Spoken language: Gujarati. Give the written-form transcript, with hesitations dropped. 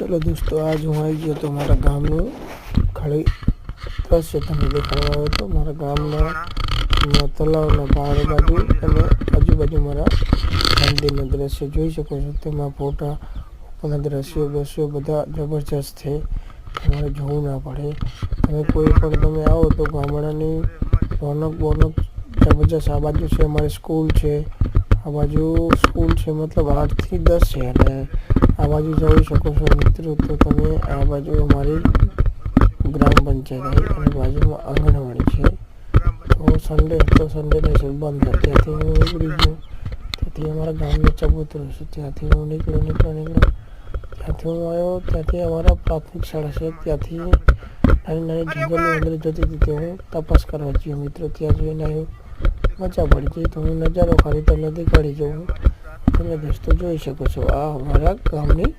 चलो दोस्तों, आज हूँ आई गयो तो मारा गामનું ખાલી દ્રશ્ય તમને દેખાડવા આવ્યો તો મારા ગામના તળાવના પહાડ બાજુ અને આજુબાજુ મારા મંદિરના દ્રશ્ય જોઈ શકો છો। તેમાં ફોટા ઉપરના દ્રશ્યો બધા જબરજસ્ત છે, તમારે જોવું ના પડે। તમે કોઈ પણ તમે આવો તો ગામડાની રોનક જબરજસ્ત। આ બાજુ છે અમારી સ્કૂલ છે, આ બાજુ સ્કૂલ છે મતલબ 8 થી 10 છે અને આ બાજુ જોઈ શકો છો મિત્રો તો તમે આ બાજુ અમારી ગ્રામ પંચાયત અને બાજુમાં આંગણવાડી છે। તો સન્ડે ને બંધ હતા, ત્યાંથી હું નીકળી ગયો। ત્યાંથી અમારા ગામનું ચબૂતરું છે, ત્યાંથી હું નીકળ્યો ત્યાંથી હું આવ્યો। ત્યાંથી અમારા પ્રાથમિક શાળા છે, ત્યાંથી નાની જંગલની અંદર જતી હતી તે હું તપાસ કરવા ગયો મિત્રો। ત્યાં જોઈને આવ્યો, મજા પડી ગઈ તો હું નજારો ખાલી તમને દેખાડી જાઉં। તમે દોસ્તો જોઈ શકો છો, આ અમારા ગામની